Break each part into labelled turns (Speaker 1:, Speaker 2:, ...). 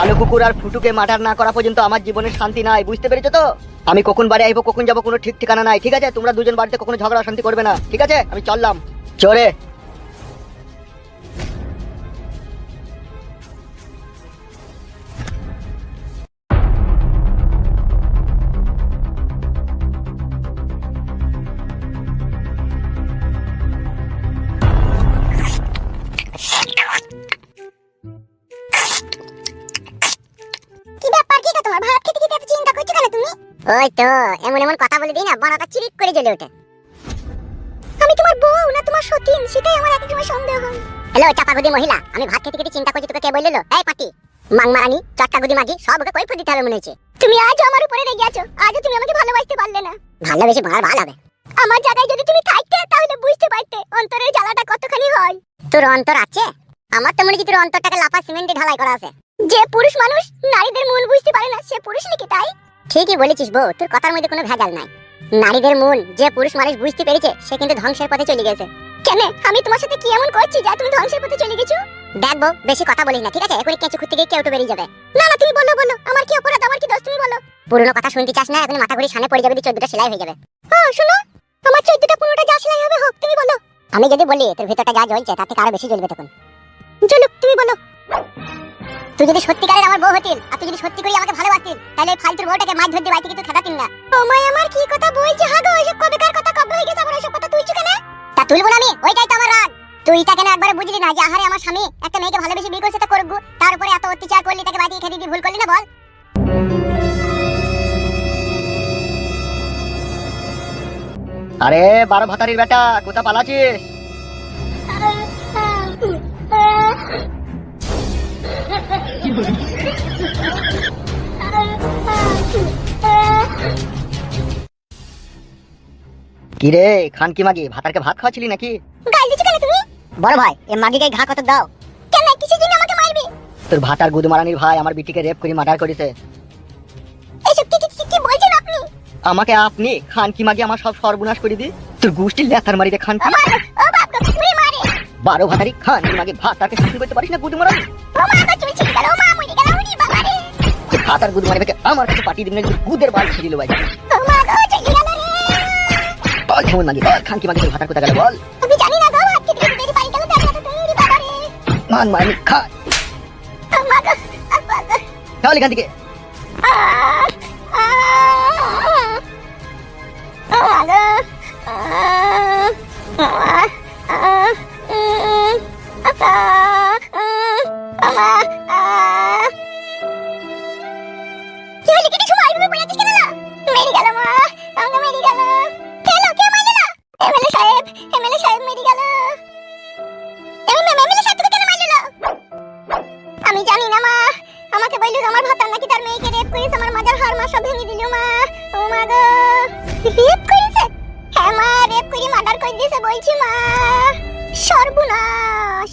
Speaker 1: কালো কুকুর আর ফুটুকে মার্ডার না করা পর্যন্ত আমার জীবনে শান্তি নাই, বুঝতে পেরেছো তো? আমি কখন বাড়ি আইবো কখন যাবো কোনো ঠিক ঠিকানা নাই, ঠিক আছে? তোমরা দুজন বাড়িতে কখনো ঝগড়া শান্তি করবে না, ঠিক আছে? আমি চললাম। চলে
Speaker 2: কি ব্যাপার, কি গো তোমার? ভাত খেতে খেতে এত চিন্তা করছো কেন তুমি? ওই তো এমন এমন কথা বলে দিই না, বানাটা চিরিক করে জ্বলে ওঠে। আমি তোমার বউ না তোমার সতীন, সেটাই আমার এক সময় সন্দেহ হয়। হ্যালো চাপাগুদি মহিলা, আমি ভাত খেতে খেতে চিন্তা করছি, তোকে কে বললো? এই পাটি মাংমারানি চট্টাগুদি মাগি, সব ওকে কৈফিয়ত দিতে হবে মনে হচ্ছে। তুমি আজও আমার উপরে রেগে আছো, আজও তুমি আমাকে ভালোবাসতে পারলে না। ভালোবেসে ভালো ভালো হবে। আমার জায়গায় যদি তুমি থাকতে তাহলে বুঝতে পারতে অন্তরের জ্বালাটা কতখানি হয়। তোর অন্তর আছে? আমার তো মনে হচ্ছে তোর অন্তরটাকে লাফা সিমেন্টে ঢালাই করা আছে। যে পুরুষ মানুষ নারীদের মন বুঝতে পারে না সে পুরুষ নাকি? তাই ঠিকই বলেছিস বউ, তোর কথার মধ্যে কোনো ভেজাল নাই। নারীদের মন যে পুরুষ মানুষ বুঝতে পেরেছে সে কিন্তু ধ্বংসের পথে চলে গেছে। কেন আমি তোমার সাথে কি এমন করছি যা তুমি ধ্বংসের পথে চলে গেছো? দেখ বউ, বেশি কথা বলিস না, ঠিক আছে? এখনই কেঁচো খুঁজতে গিয়ে কেউ তো বেরিয়ে যাবে। না না তুমি বলো বলো, আমার কি অপরাধ, আমার কি দোষ, তুমি বলো। পুরনো কথা শুনতে চাস না? এখন মাথা ঘুরে সামনে পড়ে যাবে, 14টা সেলাই হয়ে যাবে। হ্যাঁ শোনো, আমার 14টা 15টা যা সেলাই হবে হোক, তুমি বলো। আমি যদি বলি তোর ভিতরটা যা জ্বলছে তার থেকে আরো বেশি জ্বলবে তখন। জ্বলুক, তুমি বলো। তুই যদি সত্যিকারের আমার বউ হতিল আর তুই যদি সত্যি করে আমাকে ভালোবাসতিল তাহলে ফালতুর বউটাকে মাছ ধরতে বাড়ি থেকে তুই খেদাতিন না। তোমায় আমার কি কথা বলছিস? হাগো ওইসব কবেকার কথা, কবে হয়ে গেছে আবার ওইসব কথা তুলছো কেন? তা তুলবো না আমি, ওইটাই তো আমার রাগ। তুই তা কেন একবার বুঝলি না যে আহারে আমার স্বামী একটা মেয়েকে ভালোবেসে বিয়ে করছে, তা করব, তার উপরে এত অত্যাচার করলি, তাকে বাড়ি থেকে খেতে দিয়ে ভুল করলি না বল?
Speaker 1: আরে 12 ভাতারির বেটা, কোথা পালাচ্ছিস? কি রে খানকি মাগি, ভাতারকে ভাত খাওয়াছিলি নাকি?
Speaker 2: গাল দিছো কেন তুমি?
Speaker 1: বড় ভাই এ মাগিকে ঘা কত দাও।
Speaker 2: কেন কিসের জন্য আমাকে মারবে?
Speaker 1: তোর ভাতার গুদমারানির ভাই আমার বিটিকে রেপ করে মার্ডার করেছে।
Speaker 2: এসব কি বলছেন আপনি?
Speaker 1: আমাকে আপনি খানকি মাগি আমার সব সর্বনাশ করে দি। তোর গোষ্ঠীর লেথার মারিতে খানকি।
Speaker 2: ও বাপ গো, তুমি মারে।
Speaker 1: 12 ভাতারি খানকি মাগি ভাতারকে শাসন করতে পারিস না গুদমারানি?
Speaker 2: ও মা গো, তুমি ছিড়ে গেল, ও মা মরে গেল, ওরে বাবা রে।
Speaker 1: ভাতার গুদমারিকে আমার কাছে পাঠিয়ে দিবি না, গুদের বাল ছিড়িল ভাই।
Speaker 2: ও মা গো, চলে গেল রে।
Speaker 1: বল কেমন মাগি, বল খানকি মাগি তোর ভাতার কোথা গেল বল?
Speaker 2: আমি জানি না গো, ভাত খেতে খেতে বেরিয়ে বাড়ি গেল, দেখো তো ওরে বাবা রে।
Speaker 1: মান মানি খা
Speaker 2: ও মা গো, আব্বা গো।
Speaker 1: চল এখান থেকে।
Speaker 2: আমি জানি না মা, আমাকে বললো আমার ভাতার নাকি তার মেয়েকে রেপ করেছে, আমার মাজার হাড় মা সব ভেঙে দিল মা। ও মা গো, রেপ করেছে? হ্যাঁ মা, রেপ করে মার্ডার করে দিয়েছে বলছি মা। সর্বনাশ।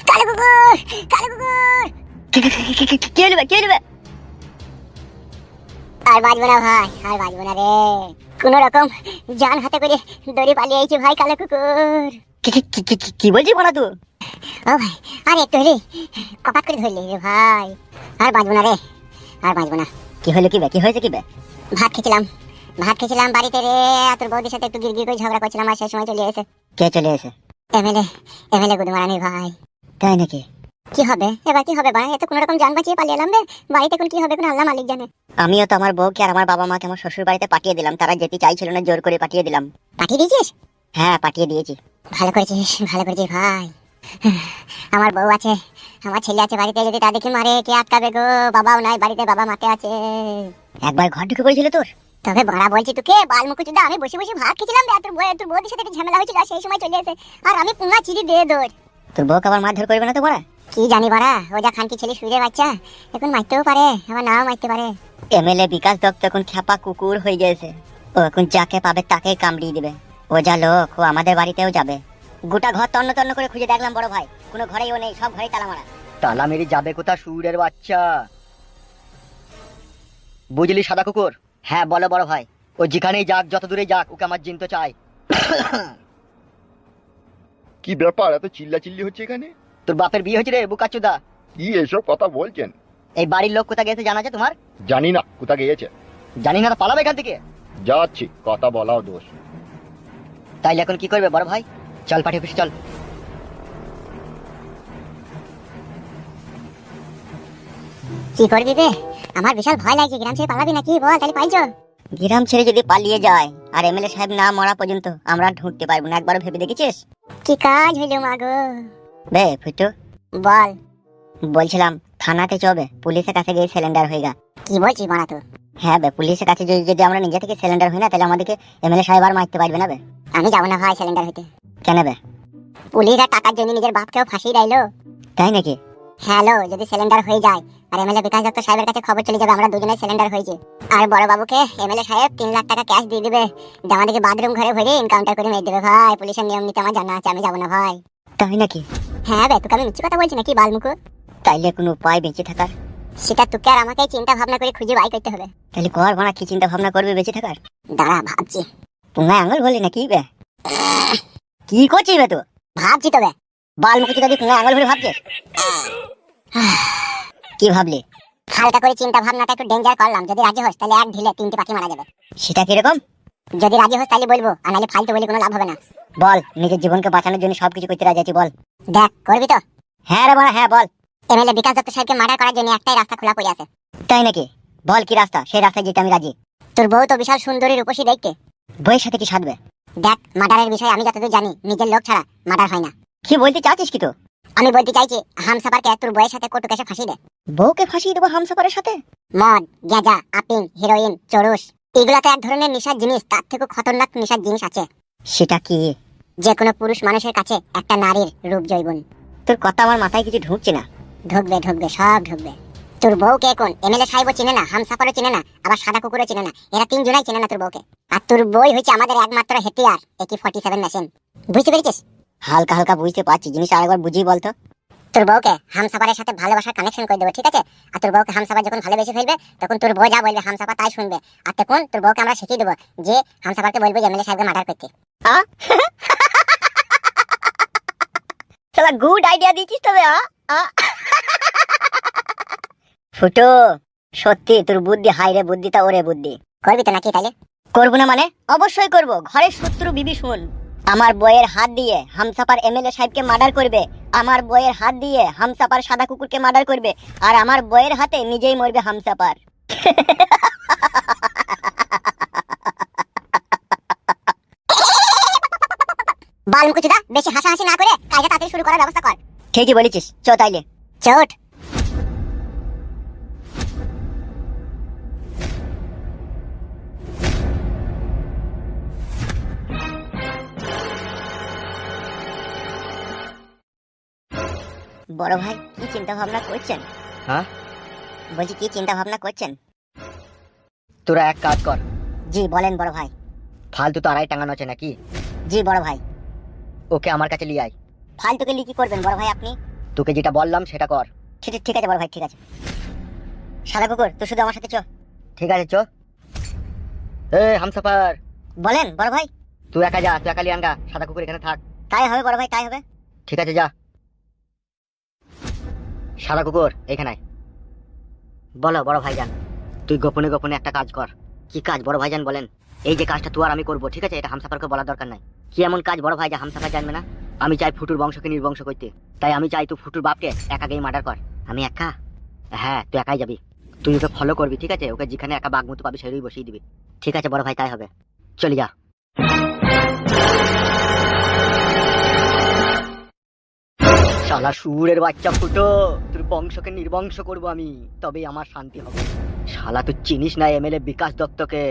Speaker 2: কালো কুকুর, কালো কুকুর।
Speaker 1: কে নেবে কে নেবে?
Speaker 2: আর বাজবো না ভাই, আর বাজবো না রে। কোন রকম জান হাতে করে দড়ি পালিয়ে আইছি ভাই, কালো কুকুর।
Speaker 1: কি বলছিস বলা তুই?
Speaker 2: ও ভাই, আর একটু হলে কপাট করে ধরলি রে ভাই। আর বাজবো না রে, আর বাজবো না।
Speaker 1: কি হলো কি বে, কি হয়েছে কি বে?
Speaker 2: ভাত খেয়েছিলাম বাড়িতে রে, আর তোর বৌদির সাথে একটু গিরগির করে ঝগড়া করছিলাম, আর সেই সময় চলে এসে
Speaker 1: কে চলে এসে?
Speaker 2: এমএলএ গুদমারানির ভাই।
Speaker 1: তাই নাকি?
Speaker 2: কি হবে এবার, কি হবে ভাই? এত কোন রকম জান বাঁচিয়ে পালিয়ে এলাম রে। বাড়িতে এখন কি হবে কোন আল্লাহ মালিক জানে।
Speaker 1: আমিও তো আমার বউকে আর আমার বাবা মাকে আমার শ্বশুর বাড়িতে পাঠিয়ে দিলাম, তারা যেতে চাইছিল না, জোর করে পাঠিয়ে দিলাম।
Speaker 2: পাঠিয়ে দিয়েছিস?
Speaker 1: হ্যাঁ পাঠিয়ে দিয়েছি।
Speaker 2: ভালো করেছিস, ভালো করেছিস ভাই। আমার বউ আছে, আমার ছেলে আছে বাড়িতে, যদি তা দেখি মারে কে আটকাবে গো? বাবাও নাই বাড়িতে, বাবা মাঠে আছে।
Speaker 1: একবার ঘর ঢুকে পড়েছিল তোর?
Speaker 2: তবে বড়া বলছি তোকে, বালমুকুচুদা, আমি বসে বসে ভাত খেয়েছিলাম রে, আর তোর বউদের সাথে একটা ঝামেলা হয়েছিল, আর সেই সময় চলে এসে আর আমি পুঙ্গা চিড়ি দিয়ে দৌড়।
Speaker 1: তোর বউকে আবার মারধর করবে না তো বড়া?
Speaker 2: কি জানি বড়া, ও যা খানকি ছেলে শুয়ে বাচ্চা, এখন মারতেও পারে আবার নাও মারতে পারে।
Speaker 1: এমএলএ বিকাশ দত্ত এখন খ্যাপা কুকুর হয়ে গেছে, ও এখন যাকে পাবে তাকেই কামড়িয়ে দিবে।
Speaker 3: ও যা লোক, ও আমাদের বাড়িতেও যাবে। গোটা ঘর তন্ন তন্ন করে খুঁজে দেখলাম বড় ভাই, কোনো ঘরেই ও নেই, সব ঘরেই তালা মারা।
Speaker 1: তালা মেরে যাবে কোথা শুয়োরের বাচ্চা? বুঝলি সাদা কুকুর? হ্যাঁ বলো বড় ভাই। ও যেখানেই যাক, যত দূরে যাক, ওকে আমার জিন তো চাই।
Speaker 4: কি ব্যাপার, এত চিল্লাচিল্লি হচ্ছে এখানে?
Speaker 1: তোর বাপের বিয়ে হয়েছে রে বুকাচুদা।
Speaker 4: কি এসব কথা বলছেন?
Speaker 1: এই বাড়ির লোক কোথা গেছে জানা আছে তোমার?
Speaker 4: জানি না কোথা গিয়েছে।
Speaker 1: জানি না তো পালাবে এখান থেকে।
Speaker 4: যাচ্ছি, কথা বলাও দোষ।
Speaker 1: তাইলে এখন কি করবে বড় ভাই? চল পাঠিয়ে অফিসে চল।
Speaker 2: কি করবি বে? আমার বিশাল ভয় লাগছে। গ্রাম ছেড়ে পালাবি নাকি বল, তাহলে পাইছো?
Speaker 3: গ্রাম ছেড়ে যদি পালিয়ে যায় আর এমএলএ সাহেব না মরা পর্যন্ত আমরা ঢুকতে পারবো না, একবারও ভেবে দেখেছিস?
Speaker 2: কি কাজ হইল মাগো?
Speaker 3: বে ফুটু,
Speaker 2: বল।
Speaker 3: বলছিলাম থানাতে চবে, পুলিশের কাছে গিয়ে সিলিন্ডার হয়ে গা।
Speaker 2: কি বলছিস বানা তো?
Speaker 3: হ্যাঁ বে, পুলিশের কাছে যদি আমরা নিজে থেকে সিলিন্ডার হই না, তাহলে আমাদেরকে এমএলএ সাহেব আর মারতে পারবে না বে।
Speaker 2: আমি যাবো না ভাই সিলিন্ডার হইতে।
Speaker 3: কেন বে?
Speaker 2: পুলিশরা টাকার জন্য নিজের বাপকেও ফাঁসিয়ে দিলো।
Speaker 3: তাই নাকি?
Speaker 2: হ্যালো, যদি সিলিন্ডার হয়ে যায় আর এমএলএ বিকাশ দত্ত সাহেবের কাছে খবর চলে যাবে আমরা দুজনে সিলিন্ডার হয়েছে, আর বড় বাবুকে এমএলএ সাহেব 3 লাখ টাকা ক্যাশ দিয়ে দিবে, যে আমাদেরকে বাথরুম ঘরে ভরে এনকাউন্টার করে মেরে দেবে। ভাই পুলিশের নিয়ম নীতি আমার জানা আছে, আমি যাবো না ভাই।
Speaker 3: তাই নাকি?
Speaker 2: হ্যাঁ বে, তোকে আমি মিথ্যে কথা বলছি নাকি বালমুকু?
Speaker 3: তাইলে কোনো উপায় বেঁচে থাকার?
Speaker 2: সেটা তোকে আর আমাকে চিন্তা ভাবনা করে খুঁজে বাই করতে হবে।
Speaker 3: তাহলে কর বানা, কি চিন্তা ভাবনা করবে বেঁচে থাকার?
Speaker 2: দাঁড়া ভাবছি।
Speaker 3: পুঙ্গায় আঙুল বলি না কি বে? কি করছিস বে তুই?
Speaker 2: ভাবছি তবে।
Speaker 3: বাল মুখে যদি পুঙ্গায় আঙুল ভরে ভাবছিস? কি ভাবলি?
Speaker 2: হালকা করে চিন্তা ভাবনাটা একটু ডেঞ্জার করলাম। যদি রাজি হোস তাহলে এক ঢিলে 3টে পাখি মারা যাবে।
Speaker 3: সেটা কিরকম?
Speaker 2: যদি রাজি হোস তাহলে বলবো, আর নাহলে ফালতু বলে কোনো লাভ হবে না।
Speaker 3: বল, নিজের জীবনকে বাঁচানোর জন্য সবকিছু করতে রাজি আছি, বল।
Speaker 2: দেখ, করবি তো?
Speaker 3: হ্যাঁ রে বানা, হ্যাঁ বল।
Speaker 2: এমএলএ বিকাশ দত্ত সাহেবকে মার্ডার করার জন্য একটাই রাস্তা খোলা পড়ে আছে।
Speaker 3: তাই নাকি? বল কি রাস্তা, সেই রাস্তায় যেতে আমি রাজি।
Speaker 2: তোর বউ তো বিশাল সুন্দরী রূপসী দেখতে।
Speaker 3: বইয়ের সাথে কি সাধবে?
Speaker 2: দেখ, মার্ডারের বিষয়ে আমি যতদূর জানি, নিজের লোক ছাড়া মার্ডার হয় না।
Speaker 3: কি বলতে চাচ্ছিস কি তো?
Speaker 2: আমি বলতে চাইছি হামসাফারকে তোর বউয়ের সাথে কটু কেসে ফাঁসি দে।
Speaker 3: বউকে ফাঁসিয়ে দেবো হামসাফারের সাথে?
Speaker 2: মদ, গাঁজা, আপিং, হিরোইন, চরুস, এগুলো তো এক ধরনের নেশার জিনিস। তার থেকে খতরনাক নেশার জিনিস আছে।
Speaker 3: সেটা কি?
Speaker 2: যে কোনো পুরুষ মানুষের কাছে একটা নারীর রূপ জৈবন।
Speaker 3: তোর কথা আমার মাথায় কিছু ঢুকছে না।
Speaker 2: ঢুকবে ঢুকবে, সব ঢুকবে। তোর বউকে এখন এমএলএ সাহেবও চিনে না, হামসাফারও চিনে না, আবার সাদা কুকুরও চিনে না। এরা 3 জনাই চিনে না তোর বউকে। আর তোর বই হচ্ছে আমাদের একমাত্র হেতিয়ার, AK-47 মেশিন। বুঝতে পেরেছিস?
Speaker 3: হালকা হালকা বুঝতে পারছি, জিনিস আরেকবার বুঝিয়ে বলতো।
Speaker 2: তোর বউকে হামসাফারের সাথে ভালোবাসার কানেকশন করে দেবো, ঠিক আছে? আর তোর বউকে হামসাফার যখন ভালোবেসে ফেলবে, তখন তোর বউ যা বলবে হামসাফার তাই শুনবে। আর তখন তোর বউকে আমরা শিখিয়ে দেবো যে হামসাফারকে বলবো যে এমএলএ সাহেবকে মার্ডার করতে।
Speaker 3: শালা গুড আইডিয়া দিয়েছিস তবে। ফুটো, সত্যি তোর বুদ্ধি হাই রে, বুদ্ধিটা ওরে বুদ্ধি।
Speaker 2: করবি তো নাকি তাহলে?
Speaker 3: করবো না মানে? অবশ্যই করব। ঘরের শত্রু বিবি শুন, আমার বইয়ের হাত দিয়ে হামসাপার এমএলএ সাহেবকে মার্ডার করবে, আমার বইয়ের হাত দিয়ে হামসাপার সাদা কুকুরকে মার্ডার করবে, আর আমার বইয়ের হাতে নিজেই মরবে হামসাপার।
Speaker 2: বালমুকুচুদা, বেশি হাসাহাসি না করে কাজটা তাড়াতাড়ি শুরু করার ব্যবস্থা কর।
Speaker 3: ঠিকই বলেছিস, চ তাইলে।
Speaker 2: চোট।
Speaker 3: বড় ভাই কি চিন্তা ভাবনা করছেন?
Speaker 1: হ্যাঁ
Speaker 3: বলছি কি চিন্তা ভাবনা করছেন?
Speaker 1: তোরা এক কাজ কর।
Speaker 3: জি বলেন বড় ভাই।
Speaker 1: ফালতু তো আড়াই টাঙানো আছে নাকি?
Speaker 3: জি বড় ভাই।
Speaker 1: ওকে আমার কাছে নিয়ে আয়।
Speaker 3: ফালতুকে লিখি করবেন বড় ভাই আপনি?
Speaker 1: তোকে যেটা বললাম সেটা কর।
Speaker 3: ঠিক আছে বড় ভাই, ঠিক আছে। সাদা কুকুর তুই শুধু আমার সাথে চ।
Speaker 1: ঠিক আছে চ। এ হামসাফার,
Speaker 3: বলেন বড় ভাই।
Speaker 1: তুই একা যা, তুই একা লিয়ে আনগা, সাদা কুকুর এখানে থাক।
Speaker 3: তাই হবে বড় ভাই, তাই হবে।
Speaker 1: ঠিক আছে যা। সাদা কুকুর এখানে আয়। বলো বড় ভাইজান। তুই গোপনে গোপনে একটা কাজ কর। কি কাজ বড় ভাইজান বলেন? এই যে কাজটা তুই আর আমি করবো, ঠিক আছে? এটা হামসাফারকে বলার দরকার নাই। কি এমন কাজ বড় ভাই যা হামসাফার জানবে না? আমি চাই ফুটুর বংশকে নির্বংশ করতে। তাই আমি চাই তুই ফুটুর বাপকে একা গিয়ে মার্ডার কর। আমি একা? হ্যাঁ তুই একাই যাবি। তুই ওকে ফলো করবি, ঠিক আছে? ওকে যেখানে একা বাঘ মতো পাবি সেটাই বসিয়ে দিবি। ঠিক আছে বড় ভাই, তাই হবে। চলে যা। শালা শুয়োরের বাচ্চা ফুটো, তোর বংশকে নির্বংশ করবো আমি, তবেই আমার শান্তি হবে। শালা তুই চিনিস না এমএলএ বিকাশ দত্তকে?